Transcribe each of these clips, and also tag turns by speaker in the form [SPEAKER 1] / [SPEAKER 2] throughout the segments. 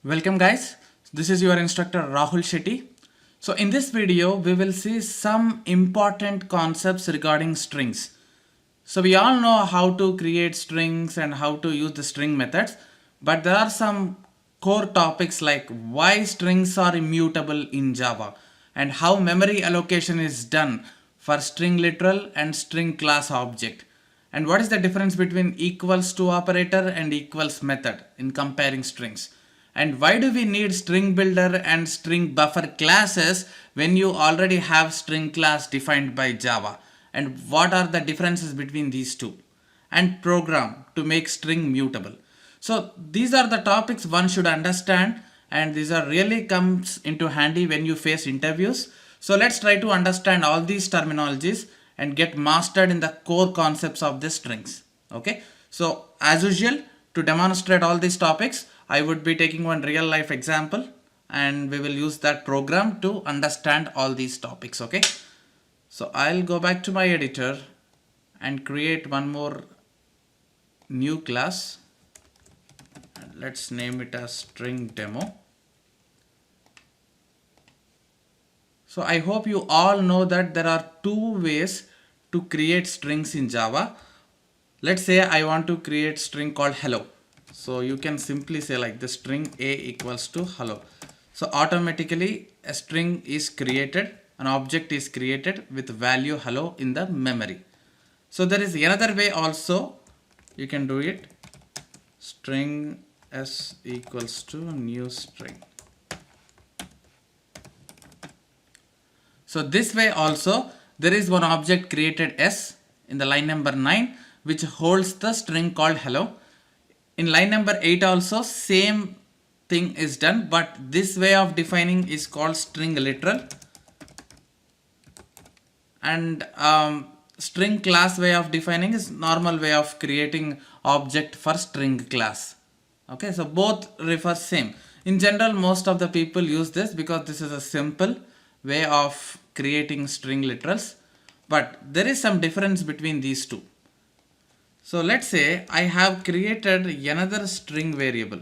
[SPEAKER 1] Welcome guys, this is your instructor Rahul Shetty. So in this video we will see some important concepts regarding strings. So we all know how to create strings and how to use the string methods, but there are some core topics like why strings are immutable in Java and how memory allocation is done for string literal and string class object, and what is the difference between equals to operator and equals method in comparing strings, and why do we need string builder and string buffer classes when you already have string class defined by Java, and what are the differences between these two, and program to make string mutable. So these are the topics one should understand, and these are really comes into handy when you face interviews. So let's try to understand all these terminologies and get mastered in the core concepts of the strings. Okay, so as usual, to demonstrate all these topics I would be taking one real life example and we will use that program to understand all these topics. Okay, so I'll go back to my editor and create one more new class. Let's name it as string demo. So I hope you all know that there are two ways to create strings in Java. Let's say I want to create string called hello. So you can simply say like the string a equals to hello. So automatically a string is created, an object is created with value hello in the memory. So there is another way also you can do it. String s equals to new string. So this way also there is one object created s in the line number 9 which holds the string called hello. In line number 8 also same thing is done, but this way of defining is called string literal, and string class way of defining is normal way of creating object for string class. Okay, so both refer same. In general most of the people use this because this is a simple way of creating string literals, but there is some difference between these two. So let's say I have created another string variable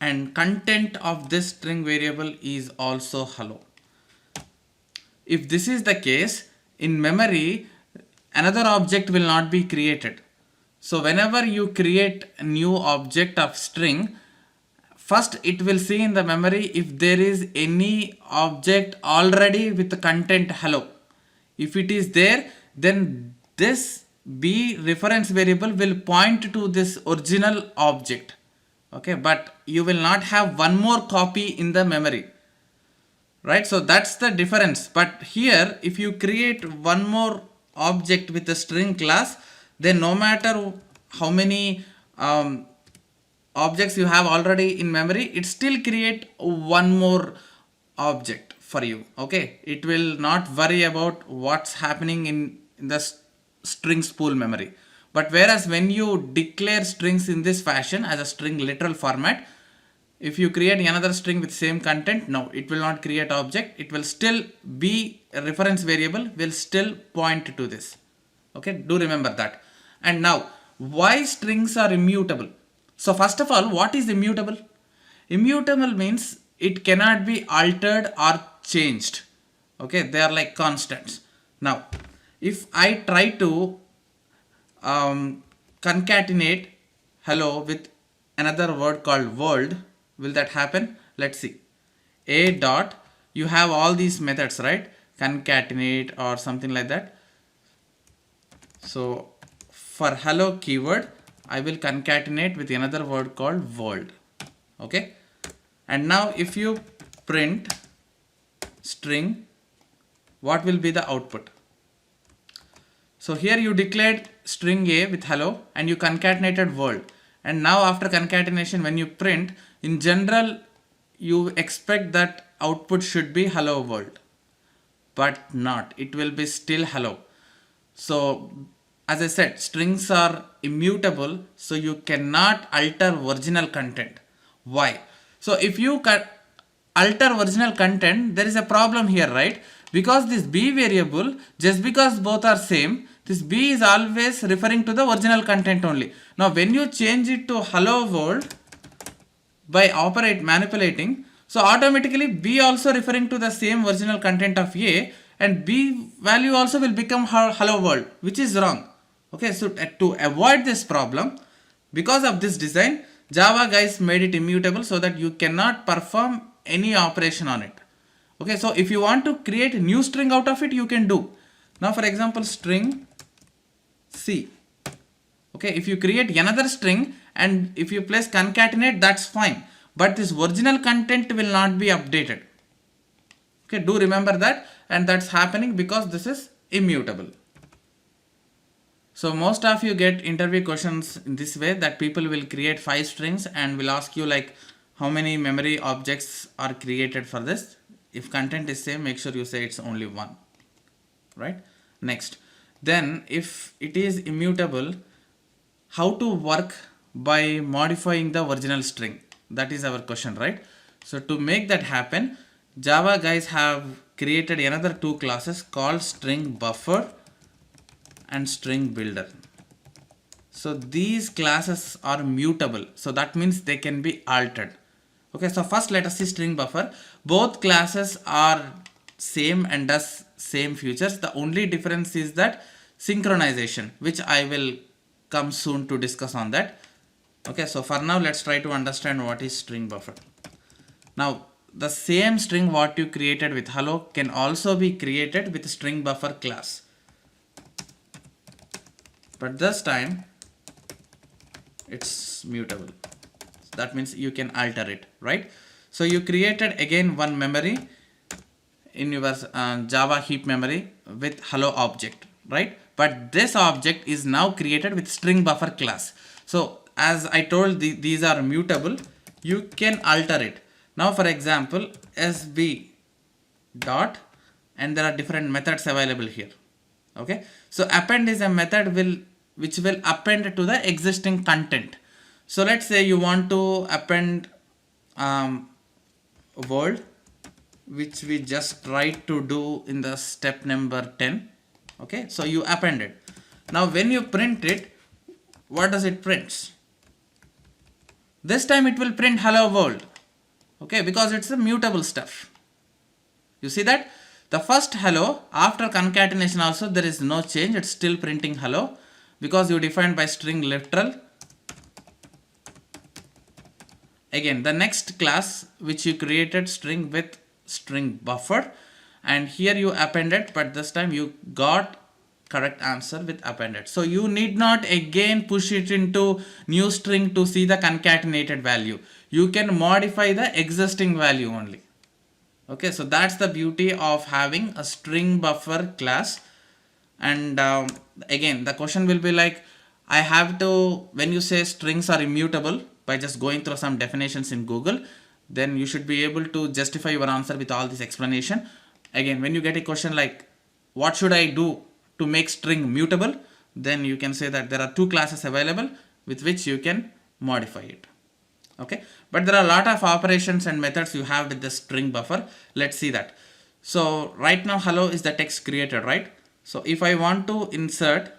[SPEAKER 1] and content of this string variable is also hello. If this is the case, in memory another object will not be created. So whenever you create a new object of string, first it will see in the memory if there is any object already with the content hello. If it is there, then this b reference variable will point to this original object. Okay, but you will not have one more copy in the memory, right? So that's the difference. But here if you create one more object with a string class, then no matter how many objects you have already in memory, it still create one more object for you. Okay, it will not worry about what's happening in the strings pool memory. But whereas when you declare strings in this fashion as a string literal format, if you create another string with same content, no, it will not create object. It will still be a reference variable, will still point to this. Okay, do remember that. And now why strings are immutable? So first of all, what is immutable? Immutable means it cannot be altered or changed. Okay, they are like constants. Now if I try to concatenate hello with another word called world, will that happen? Let's see. A dot, you have all these methods, right? Concatenate or something like that. So for hello keyword I will concatenate with another word called world. Okay, and now if you print string, what will be the output? So here you declared string a with hello and you concatenated world, and now after concatenation when you print, in general you expect that output should be hello world, but not, it will be still hello. So as I said, strings are immutable, so you cannot alter original content. Why? So if you alter original content, there is a problem here, right? Because this b variable, just because both are same, this b is always referring to the original content only. Now when you change it to hello world, by manipulating, so automatically B also referring to the same original content of A, and B value also will become hello world, which is wrong. Okay, so to avoid this problem, because of this design, Java guys made it immutable so that you cannot perform any operation on it. Okay, so if you want to create a new string out of it, you can do. Now for example, string C. Okay, if you create another string and if you place concatenate, that's fine, but this original content will not be updated. Okay, do remember that, and that's happening because this is immutable. So most of you get interview questions in this way, that people will create 5 strings and will ask you like how many memory objects are created for this. If content is same, make sure you say it's only 1, right? Next, then if it is immutable, how to work by modifying the original string? That is our question, right? So to make that happen, Java guys have created another 2 classes called string buffer and string builder. So these classes are mutable, so that means they can be altered. Okay, so first let us see string buffer. Both classes are same and does same features. The only difference is that synchronization, which I will come soon to discuss on that. Okay, so for now let's try to understand what is string buffer. Now the same string what you created with hello can also be created with string buffer class, but this time it's mutable. That means you can alter it, right? So you created again one memory in your Java heap memory with hello object, right? But this object is now created with string buffer class. So as I told, these are mutable, you can alter it. Now for example, sb dot, and there are different methods available here. Okay, so append is a method which will append to the existing content. So let's say you want to append world, which we just tried to do in the step number 10. Okay, so you append it. Now when you print it, what does it print? This time it will print hello world. Okay, because it's a mutable stuff. You see that the first hello after concatenation also there is no change, it's still printing hello because you defined by string literal. Again, the next class which you created string with string buffer, and here you appended, but this time you got correct answer with appended. So you need not again push it into new string to see the concatenated value. You can modify the existing value only. Okay, so that's the beauty of having a string buffer class. And again, the question will be like, I have to, when you say strings are immutable, by just going through some definitions in Google, then you should be able to justify your answer with all this explanation. Again, when you get a question like, what should I do to make string mutable? Then you can say that there are 2 classes available with which you can modify it. Okay, but there are a lot of operations and methods you have with the string buffer. Let's see that. So right now hello is the text created, right? So if I want to insert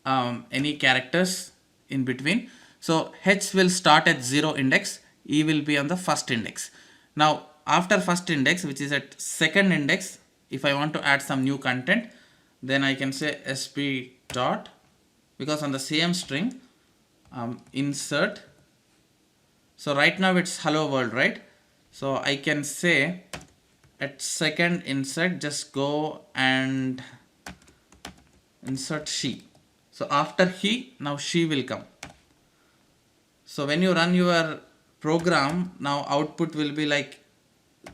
[SPEAKER 1] any characters in between, so h will start at 0 index, e will be on the first index. Now after first index, which is at second index, if I want to add some new content, then I can say sp dot, because on the same string insert. So right now it's hello world, right? So I can say at second insert, just go and insert she. So after he, now she will come. So when you run your program, now output will be like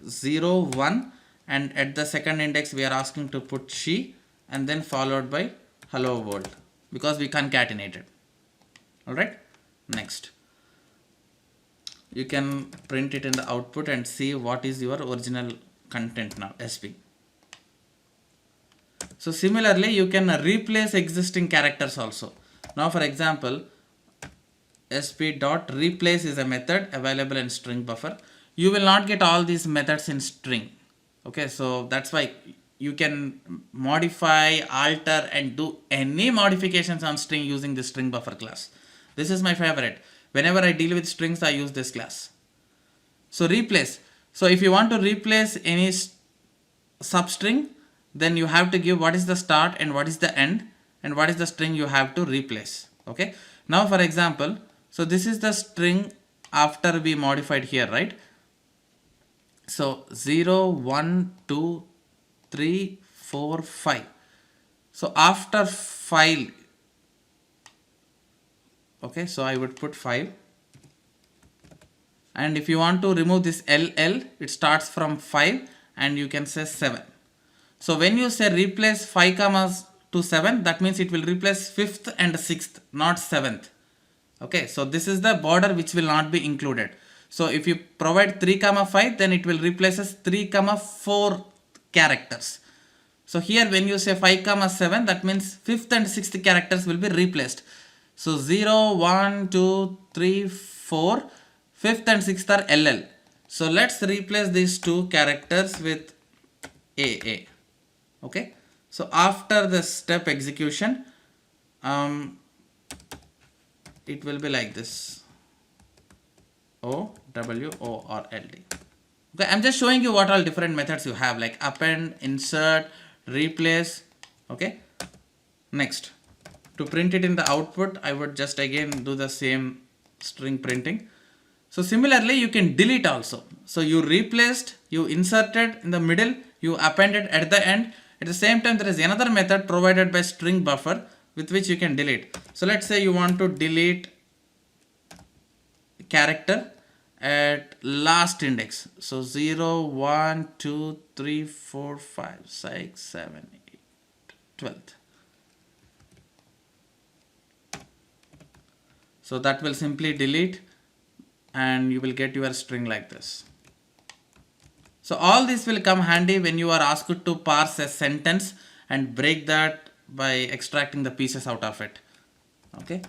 [SPEAKER 1] 0, 1, and at the second index we are asking to put she, and then followed by hello world, because we concatenated. Alright, next. You can print it in the output and see what is your original content now, sp. So similarly, you can replace existing characters also. Now for example, sp dot replace is a method available in string buffer. You will not get all these methods in string. Okay, so that's why you can modify, alter, and do any modifications on string using the string buffer class. This is my favorite. Whenever I deal with strings, I use this class. So replace. So if you want to replace any substring, then you have to give what is the start and what is the end and what is the string you have to replace. Okay. Now for example, so this is the string after we modified here, right? So 0, 1, 2, 3, 4, 5. So after file, okay, so I would put 5. And if you want to remove this LL, it starts from 5 and you can say 7. So when you say replace 5 commas to 7, that means it will replace 5th and 6th, not 7th. Okay, so this is the border which will not be included. So if you provide 3 comma 5, then it will replace as 3 comma 4 characters. So here when you say 5 comma 7, that means 5th and 6th characters will be replaced. So 0, 1, 2, 3, 4, 5th and 6th are LL. So let's replace these two characters with AA. Okay. So after the step execution, it will be like this. O, W, O or LD. Okay, I'm just showing you what all different methods you have, like append, insert, replace. Okay. Next, to print it in the output, I would just again do the same string printing. So similarly, you can delete also. So you replaced, you inserted in the middle, you appended at the end. At the same time, there is another method provided by string buffer with which you can delete. So let's say you want to delete character at last index. So 0, 1, 2, 3, 4, 5, 6, 7, 8, 12th. So that will simply delete and you will get your string like this. So all this will come handy when you are asked to parse a sentence and break that by extracting the pieces out of it. Okay.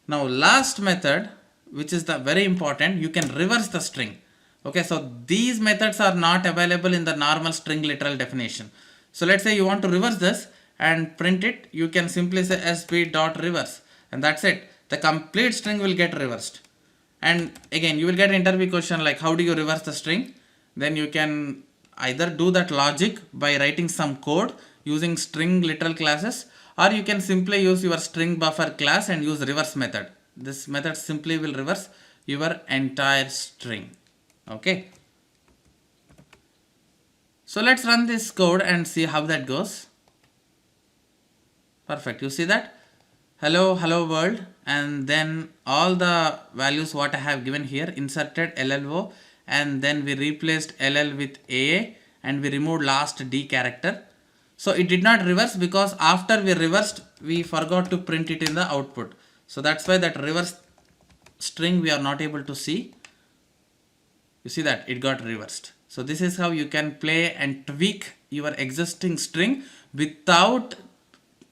[SPEAKER 1] Now last method, which is the very important, you can reverse the string. Okay, so these methods are not available in the normal string literal definition. So let's say you want to reverse this and print it, you can simply say sp.reverse and that's it. The complete string will get reversed. And again, you will get an interview question like how do you reverse the string? Then you can either do that logic by writing some code using string literal classes, or you can simply use your string buffer class and use reverse method. This method simply will reverse your entire string. Okay. So let's run this code and see how that goes. Perfect. You see that? Hello, hello world, and then all the values what I have given here, inserted LLO, and then we replaced LL with AA and we removed last D character. So it did not reverse because after we reversed, we forgot to print it in the output. So that's why that reverse string we are not able to see. You see that it got reversed. So this is how you can play and tweak your existing string without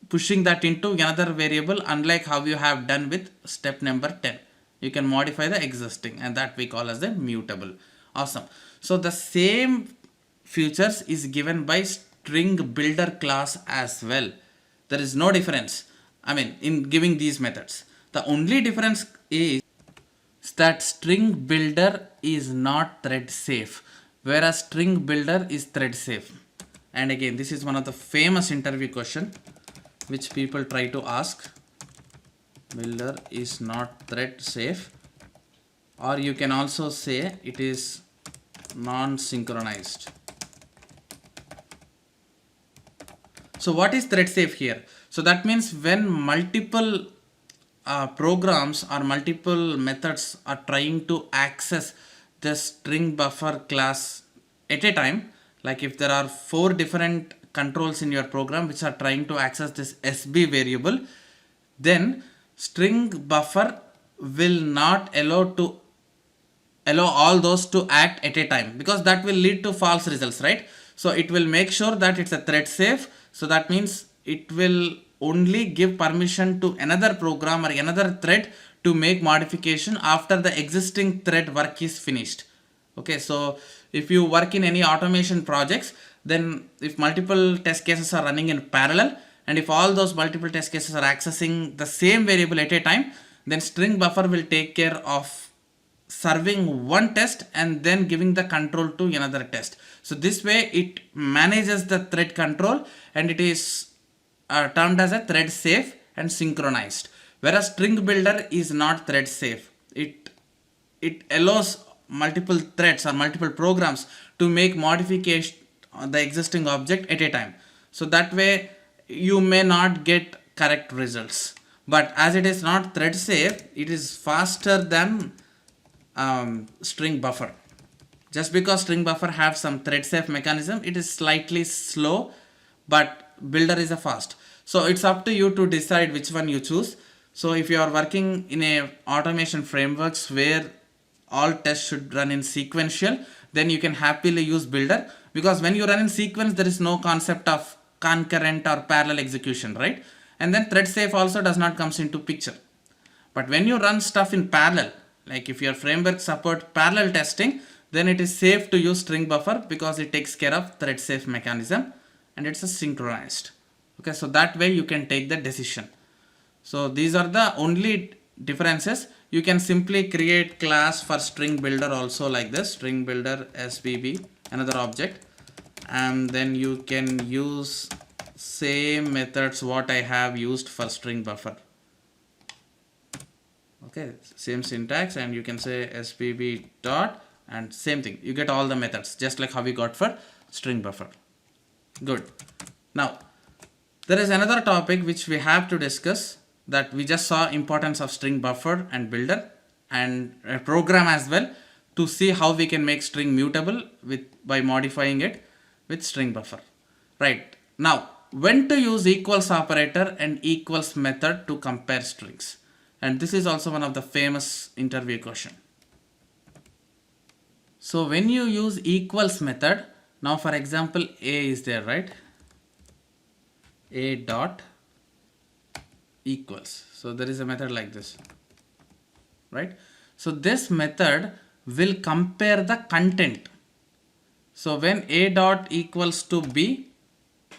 [SPEAKER 1] pushing that into another variable, unlike how you have done with step number 10. You can modify the existing and that we call as the mutable. Awesome. So the same features is given by string builder class as well. There is no difference, I mean, in giving these methods. The only difference is that string builder is not thread safe, whereas string builder is thread safe. And again, this is one of the famous interview question which people try to ask. Builder is not thread safe, or you can also say it is non-synchronized. So what is thread safe here? So that means when multiple programs or multiple methods are trying to access the string buffer class at a time, like if there are 4 different controls in your program which are trying to access this SB variable, then string buffer will not allow all those to act at a time, because that will lead to false results, right? So it will make sure that it's a thread safe. So that means it will only give permission to another program or another thread to make modification after the existing thread work is finished. Okay, so if you work in any automation projects, then if multiple test cases are running in parallel and if all those multiple test cases are accessing the same variable at a time, then string buffer will take care of serving one test and then giving the control to another test. So this way it manages the thread control, and it is termed as a thread safe and synchronized. Whereas string builder is not thread safe. It allows multiple threads or multiple programs to make modification on the existing object at a time. So that way you may not get correct results. But as it is not thread safe, it is faster than string buffer. Just because string buffer have some thread safe mechanism, it is slightly slow, but builder is a fast. So it's up to you to decide which one you choose. So if you are working in a automation frameworks where all tests should run in sequential, then you can happily use builder, because when you run in sequence there is no concept of concurrent or parallel execution, right? And then thread safe also does not comes into picture. But when you run stuff in parallel, like if your framework support parallel testing, then it is safe to use string buffer because it takes care of thread safe mechanism and it's a synchronized. Okay, so that way you can take the decision. So these are the only differences. You can simply create class for string builder also like this, string builder SBB, another object, and then you can use same methods what I have used for string buffer. Okay, same syntax, and you can say SBB dot and same thing. You get all the methods just like how we got for string buffer. Good. Now there is another topic which we have to discuss, that we just saw importance of string buffer and builder and a program as well, to see how we can make string mutable by modifying it with string buffer. Right. Now when to use equals operator and equals method to compare strings, and this is also one of the famous interview question. So when you use equals method, now for example a is there, right? A dot equals, so there is a method like this, right? So this method will compare the content. So when a dot equals to b,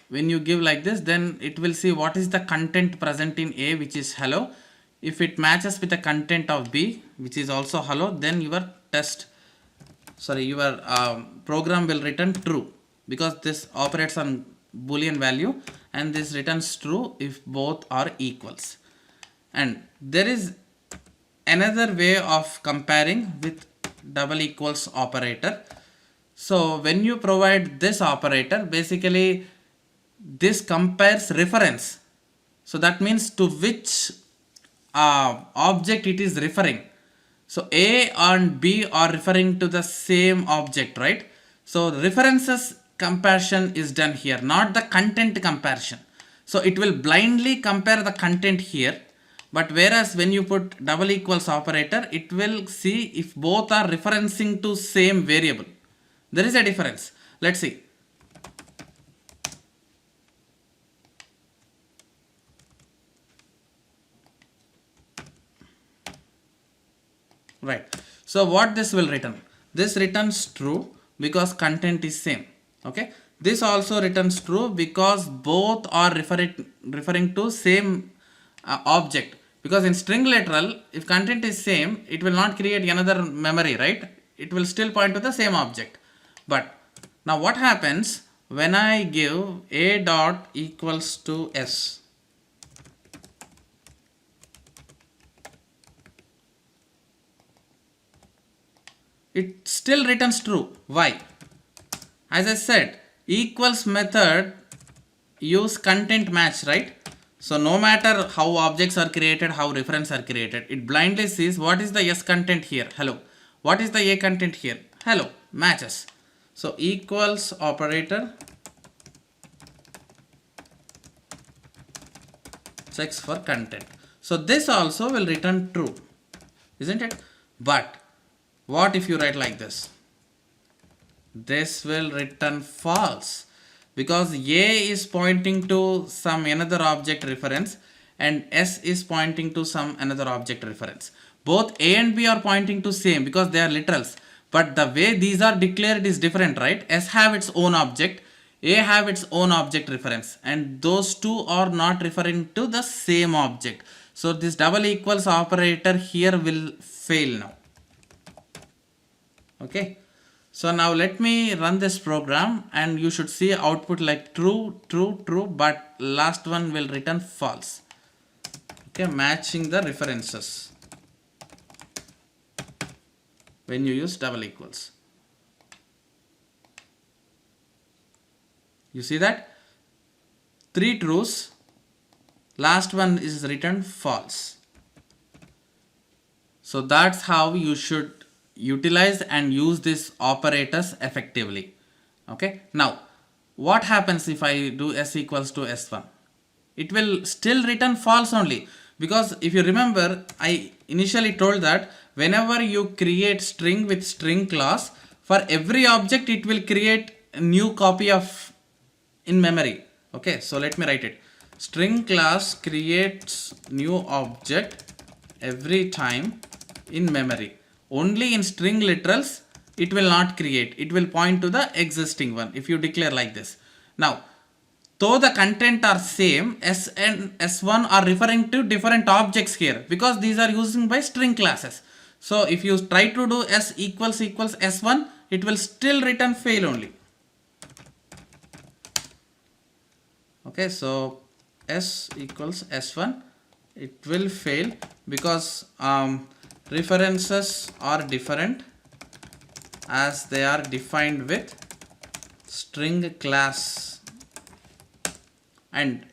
[SPEAKER 1] when you give like this, then it will see what is the content present in a, which is hello. If it matches with the content of b, which is also hello, then your program will return true, because this operates on Boolean value, and this returns true if both are equals. And there is another way of comparing with double equals operator. So when you provide this operator, basically this compares reference. So that means to which object it is referring. So A and B are referring to the same object, right? So references comparison is done here, not the content comparison. So it will blindly compare the content here, but whereas when you put double equals operator, it will see if both are referencing to same variable. There is a difference. Let's see. Right. So what this will return? This returns true because content is same. Okay. This also returns true because both are referring to same object. Because in string literal, if content is same, it will not create another memory, right? It will still point to the same object. But now what happens when I give a dot equals to s? It still returns true. Why? As I said, equals method use content match, right? So no matter how objects are created, how reference are created, it blindly sees what is the s content here, hello. What is the a content here, hello, matches. So equals operator checks for content. So this also will return true, isn't it? But what if you write like this? This will return false, because a is pointing to some another object reference and s is pointing to some another object reference. Both a and b are pointing to same because they are literals, but the way these are declared is different, right? S have its own object, a have its own object reference, and those two are not referring to the same object. So this double equals operator here will fail now. Okay, so now let me run this program and you should see output like true, true, true, but last one will return false. Okay, matching the references when you use double equals. You see that? 3 trues, last one is written false. So that's how you should utilize and use these operators effectively. Okay, now what happens if I do s equals to s1? It will still return false only, because if you remember, I initially told that whenever you create string with string class, for every object it will create a new copy of in memory. Okay, so let me write it. String class creates new object every time in memory. Only in string literals it will not create. It will point to the existing one if you declare like this. Now, though the content are same, S and S1 are referring to different objects here because these are using by string classes. So if you try to do S equals S1, it will still return fail only. Okay, so S equals S1, it will fail because references are different as they are defined with string class, and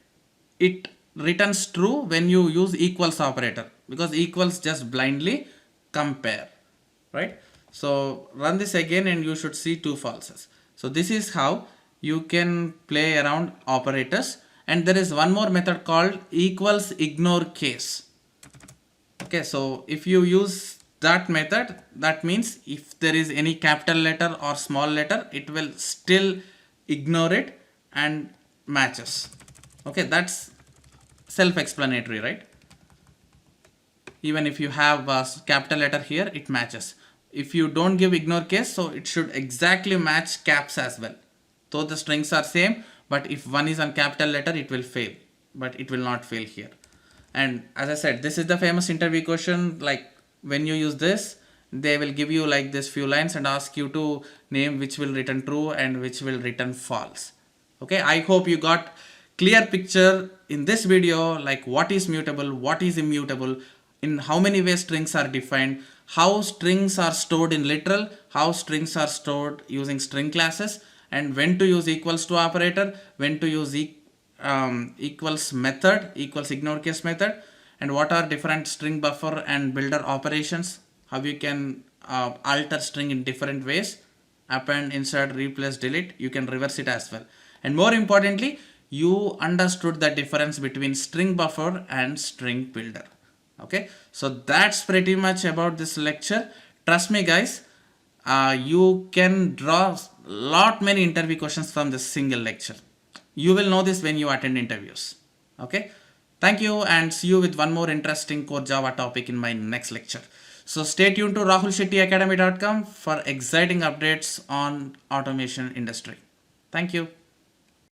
[SPEAKER 1] it returns true when you use equals operator because equals just blindly compare, right? So run this again and you should see 2 falses. So this is how you can play around operators, and there is one more method called equals ignore case. Okay, so if you use that method, that means if there is any capital letter or small letter, it will still ignore it and matches. Okay, that's self-explanatory, right? Even if you have a capital letter here, it matches. If you don't give ignore case, so it should exactly match caps as well. Though the strings are same, but if one is on capital letter, it will fail, but it will not fail here. And as I said, this is the famous interview question. Like when you use this, they will give you like this few lines and ask you to name which will return true and which will return false. Okay, I hope you got clear picture in this video, like what is mutable, what is immutable, in how many ways strings are defined, how strings are stored in literal, how strings are stored using string classes, and when to use equals to operator, when to use equals method, equals ignore case method, and what are different string buffer and builder operations, how you can alter string in different ways, append, insert, replace, delete, you can reverse it as well. And more importantly, you understood the difference between string buffer and string builder. Okay, so that's pretty much about this lecture. Trust me guys, you can draw lot many interview questions from this single lecture. You will know this when you attend interviews. Okay, thank you, and see you with one more interesting core Java topic in my next lecture. So stay tuned to rahulshettyacademy.com for exciting updates on automation industry. Thank you.